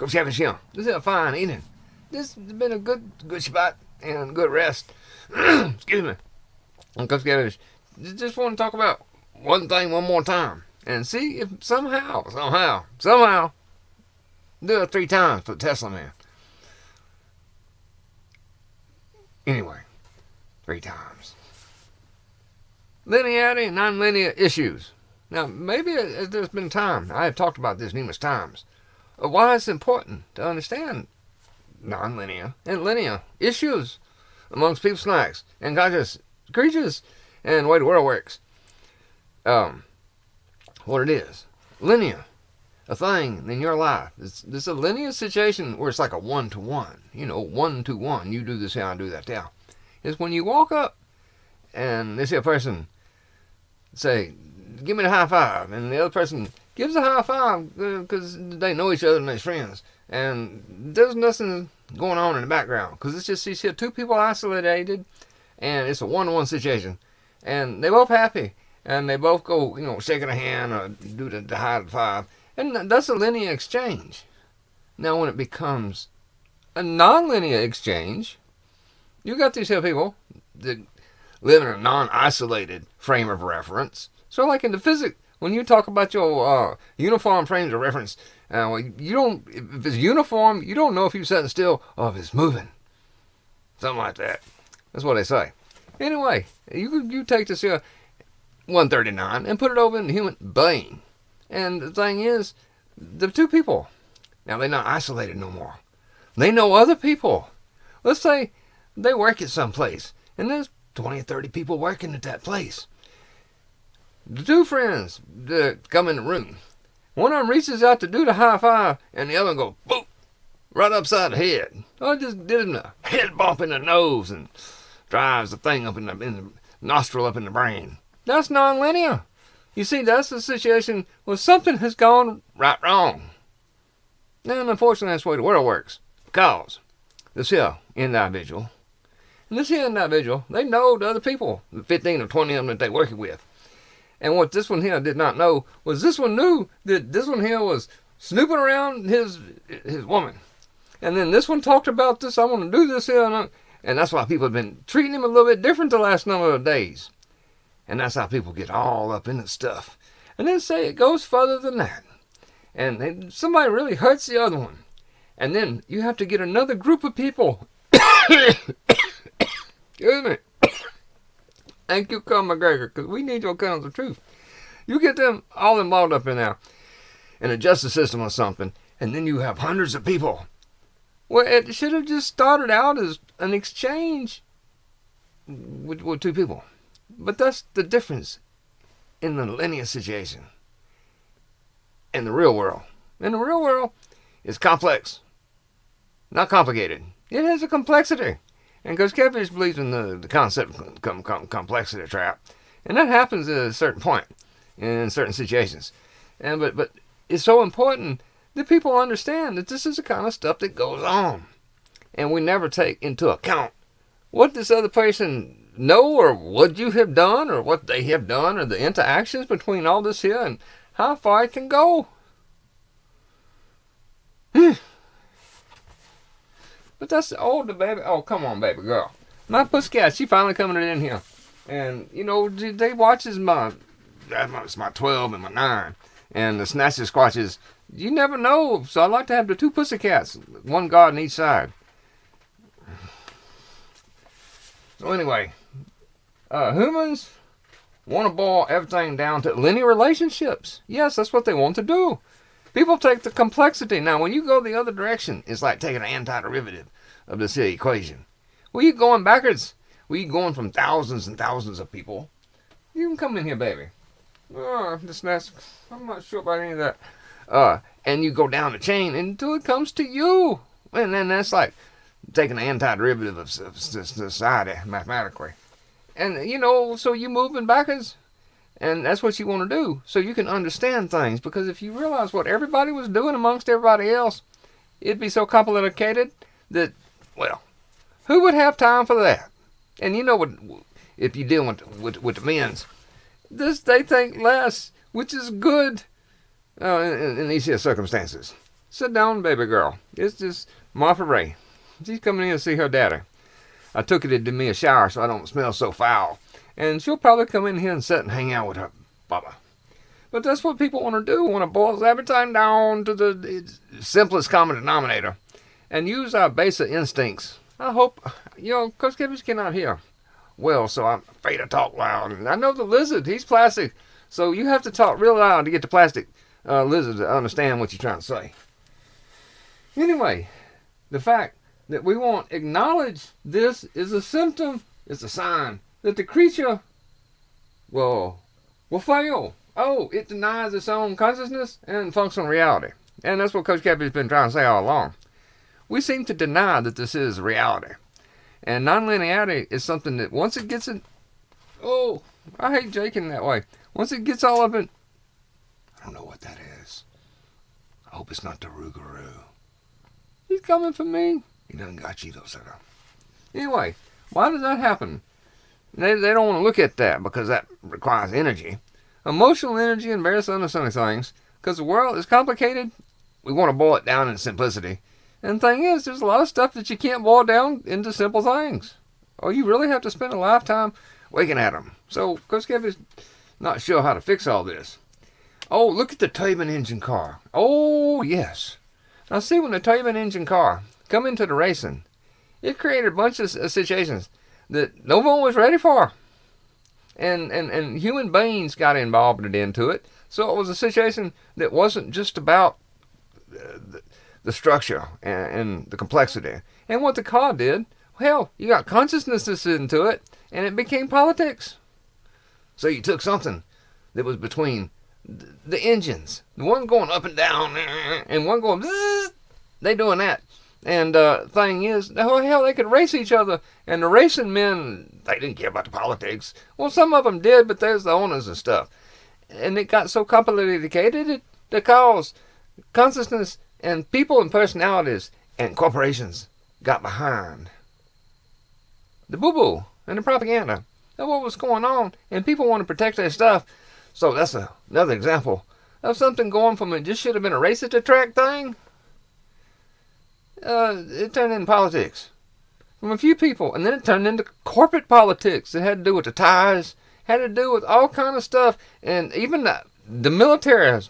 Coach Evans here. This is a fine evening. This has been a good spot and good rest. Excuse me. And Coach Evans, just want to talk about one thing one more time and see if somehow, do it 3 times for the Tesla man. Anyway, 3 times. Linearity and nonlinear issues. Now, maybe there's been time, I have talked about this numerous times, of why it's important to understand nonlinear and linear issues amongst people, snacks, and conscious creatures, and the way the world works. What it is. Linear. A thing in your life. It's a linear situation where it's like a 1-to-1. 1-to-1. You do this here, I do that there. It's when you walk up and they see a person say, give me the high five, and the other person gives a high five because they know each other and they're friends, and there's nothing going on in the background because it's just these here 2 people isolated, and it's a 1-to-1 situation, and they're both happy, and they both go shaking a hand or do the high five, and that's a linear exchange. Now when it becomes a non-linear exchange, you got these here people that live in a non-isolated frame of reference. So like in the physics, when you talk about your uniform frames of reference, you don't, if it's uniform, you don't know if you're sitting still or if it's moving. Something like that. That's what they say. Anyway, you take this here 139 and put it over in the human brain. And the thing is, the 2 people, now they're not isolated no more. They know other people. Let's say they work at some place, and there's 20 or 30 people working at that place. The 2 friends that come in the room, one of them reaches out to do the high five, and the other one goes, boop, right upside the head. Or just did him a head bump in the nose and drives the thing up in the nostril up in the brain. That's non-linear. You see, that's the situation where something has gone right wrong. And unfortunately, that's the way the world works. Because this here individual, and this here individual, they know the other people, the 15 or 20 of them that they're working with. And what this one here did not know was this one knew that this one here was snooping around his woman. And then this one talked about this, I want to do this here. And that's why people have been treating him a little bit different the last number of days. And that's how people get all up in the stuff. And then say it goes further than that. And somebody really hurts the other one. And then you have to get another group of people. Excuse me. Thank you, Carl McGregor, because we need your accounts of truth. You get them all involved up in there, in a justice system or something, and then you have hundreds of people. Well, it should have just started out as an exchange with 2 people. But that's the difference in the linear situation. In the real world. In the real world, it's complex. Not complicated. It has a complexity. And Coach Catfish believes in the concept of complexity trap. And that happens at a certain point in certain situations. But it's so important that people understand that this is the kind of stuff that goes on. And we never take into account what this other person know or what you have done or what they have done or the interactions between all this here and how far it can go. But that's the older baby. Oh, come on, baby girl. My pussycat, she finally coming in here. And, they watches it's my 12 and my 9. And the snatches, squatches, you never know. So I like to have the 2 pussycats, one guard on each side. So anyway, humans want to boil everything down to linear relationships. Yes, that's what they want to do. People take the complexity. Now, when you go the other direction, it's like taking an antiderivative of this equation. Well, you're going backwards. Well, you're going from thousands and thousands of people. You can come in here, baby. I'm not sure about any of that. And you go down the chain until it comes to you. And then that's like taking an antiderivative of society mathematically. And, so you're moving backwards. And that's what you want to do, so you can understand things. Because if you realize what everybody was doing amongst everybody else, it'd be so complicated that, well, who would have time for that? And if you deal with the men's, they think less, which is good in these here circumstances. Sit down, baby girl. It's just Martha Ray. She's coming in to see her daddy. I took her to give me a shower so I don't smell so foul. And she'll probably come in here and sit and hang out with her Baba. But that's what people want to do. Want to boil everything down to the simplest common denominator and use our basic instincts. I hope, Coach Gibbons cannot hear well, so I'm afraid to talk loud. And I know the lizard, he's plastic, so you have to talk real loud to get the plastic lizard to understand what you're trying to say. Anyway, the fact that we won't acknowledge this is a symptom, it's a sign that the creature will fail. Oh, it denies its own consciousness and functional reality. And that's what Coach Cappy's been trying to say all along. We seem to deny that this is reality. And nonlinearity is something that once it gets in... Oh, I hate Jaking that way. Once it gets all up in... I don't know what that is. I hope it's not the Rougarou. He's coming for me. He done got you though, sucker. Anyway, why does that happen? They don't want to look at that because that requires energy. Emotional energy and various other things. Because the world is complicated, we want to boil it down in simplicity. And the thing is, there's a lot of stuff that you can't boil down into simple things. Or you really have to spend a lifetime waking at them. So, Coach Kevin's not sure how to fix all this. Oh, look at the turbine engine car. Oh, yes. Now see, when the turbine engine car come into the racing, it created a bunch of situations that no one was ready for. And human beings got involved into it. So it was a situation that wasn't just about the structure and the complexity. And what the car did, hell, you got consciousness into it, and it became politics. So you took something that was between the engines, the one going up and down, and one going, zzz, they doing that. And thing is, oh hell, they could race each other. And the racing men, they didn't care about the politics. Well, some of them did, but there's the owners and stuff. And it got so complicated that caused consciousness and people and personalities and corporations got behind the boo-boo and the propaganda of what was going on. And people want to protect their stuff. So that's another example of something going from it just should have been a race at the track thing. It turned into politics from a few people, and then it turned into corporate politics. It had to do with the ties, had to do with all kind of stuff, and even the military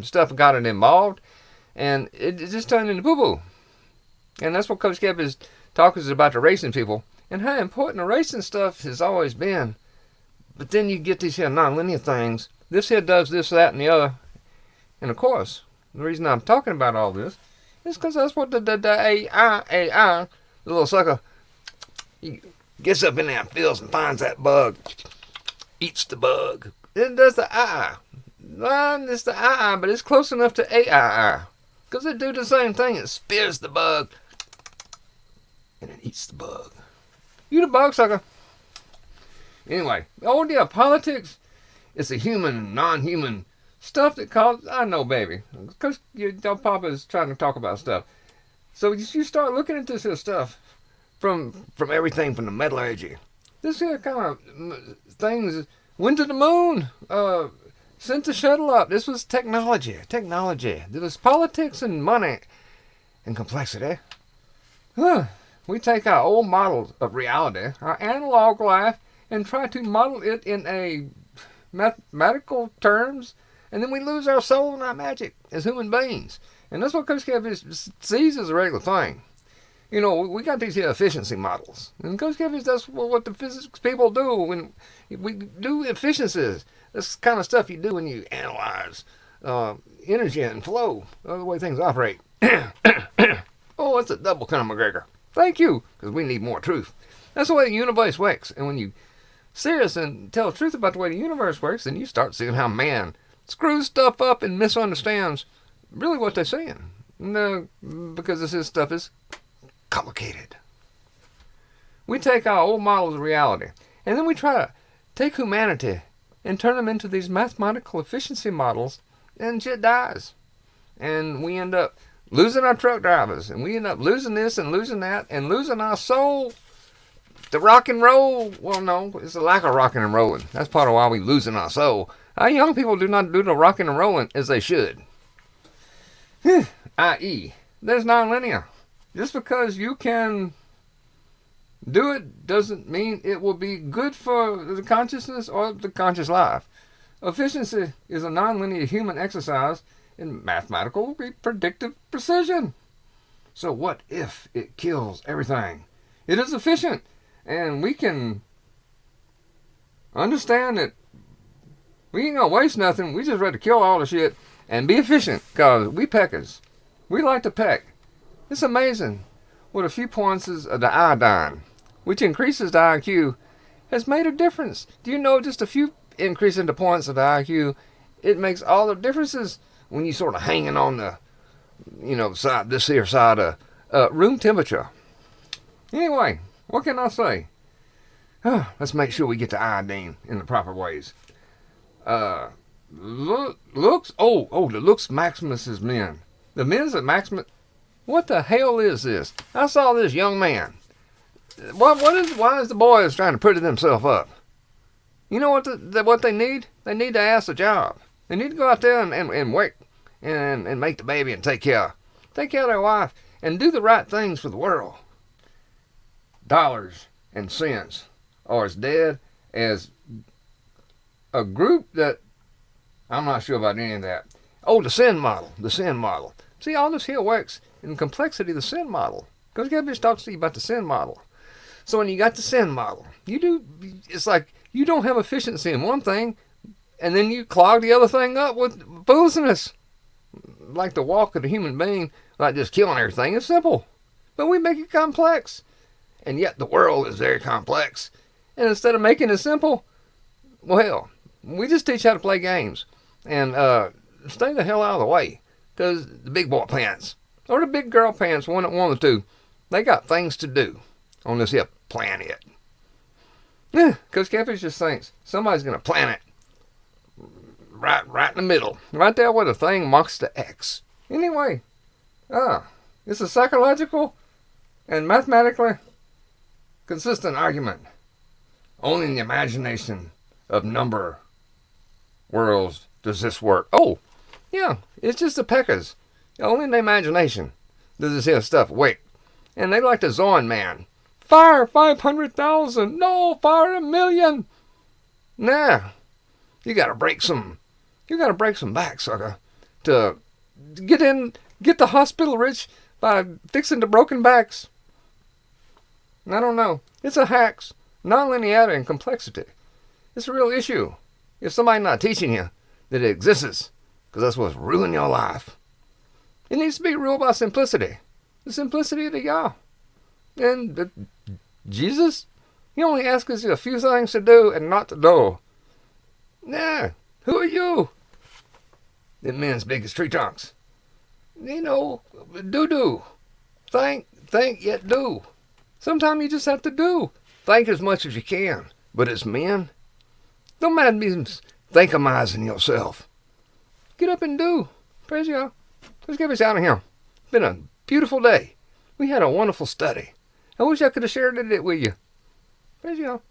stuff got it involved, and it just turned into boo-boo. And that's what Coach Kep is talking about, the racing people, and how important the racing stuff has always been. But then you get these here non-linear things. This here does this, that, and the other. And of course, the reason I'm talking about all this is because that's what the a.k.a. the little sucker, he gets up in there and feels and finds that bug, eats the bug. It does the I. It's the I, but it's close enough to a.k.a. because it do the same thing. It spears the bug and it eats the bug. You the bug sucker. Anyway, oh yeah, politics is a human and non-human stuff that causes, I know, baby, because your papa is trying to talk about stuff. So you start looking at this here stuff from everything from the metallurgy. This here kind of things went to the moon, sent the shuttle up. This was technology. There was politics and money and complexity. We take our old models of reality, our analog life, and try to model it in a mathematical terms, and then we lose our soul and our magic as human beings. And that's what Coach Kev sees as a regular thing. You know, we got these here efficiency models. And Coach Kev, that's what the physics people do when we do efficiencies. That's the kind of stuff you do when you analyze energy and flow, the way things operate. Oh, that's a double Conor McGregor. Thank you, because we need more truth. That's the way the universe works. And when you serious and tell the truth about the way the universe works, then you start seeing how man screws stuff up and misunderstands really what they're saying. No, because this stuff is complicated. We take our old models of reality, and then we try to take humanity and turn them into these mathematical efficiency models, and shit dies. And we end up losing our truck drivers, and we end up losing this and losing that, and losing our soul. The rock and roll, well, no, it's a lack of rocking and rolling. That's part of why we're losing our soul. Our young people do not do the rocking and rolling as they should. i.e., there's nonlinear. Just because you can do it doesn't mean it will be good for the consciousness or the conscious life. Efficiency is a nonlinear human exercise in mathematical predictive precision. So what if it kills everything? It is efficient, and we can understand that we ain't gonna waste nothing. We just ready to kill all the shit and be efficient, because we peckers. We like to peck. It's amazing what a few points of the iodine, which increases the IQ, has made a difference. Do you know just a few increase in the points of the IQ, it makes all the differences when you sort of hanging on the, this here side of room temperature. Anyway, what can I say? Let's make sure we get the iodine in the proper ways. Looks. Oh, the looks maximus is men. The men's at maximus. What the hell is this? I saw this young man. Why is the boys trying to put themselves up? You know what they need? They need to ask a job. They need to go out there and work and make the baby and take care of their wife and do the right things for the world. Dollars and cents are as dead as a group that I'm not sure about any of that. Oh, the sin model. See, all this here works in complexity, the sin model. Because Gabriel talks to you about the sin model. So when you got the sin model, it's like you don't have efficiency in one thing, and then you clog the other thing up with foolishness. Like the walk of the human being, like just killing everything, is simple. But we make it complex. And yet the world is very complex. And instead of making it simple, well, hell, we just teach how to play games. And stay the hell out of the way. Because the big boy pants, or the big girl pants, one of the two, they got things to do on this here planet. Because Catfish just thinks somebody's going to plant it right in the middle. Right there where the thing marks the X. Anyway, it's a psychological and mathematically consistent argument. Only in the imagination of number worlds does this work. Oh, yeah, it's just the peckers. Only in the imagination does this here stuff work. And they like the Zorn man. Fire 500,000. No, fire 1,000,000. Nah, you gotta break some back, sucker, to get the hospital rich by fixing the broken backs. I don't know. It's a hacks, nonlinearity, and complexity. It's a real issue. If somebody's not teaching you that it exists, because that's what's ruining your life. It needs to be ruled by simplicity. The simplicity of the Yah. And Jesus, he only asks us a few things to do and not to do. Nah, who are you? Them men's biggest tree trunks. Do. Think, yet do. Sometimes you just have to do. Think as much as you can. But as men, don't mind being thinkamizing yourself. Get up and do. Praise God. Let's get us out of here. It's been a beautiful day. We had a wonderful study. I wish I could have shared it with you. Praise God.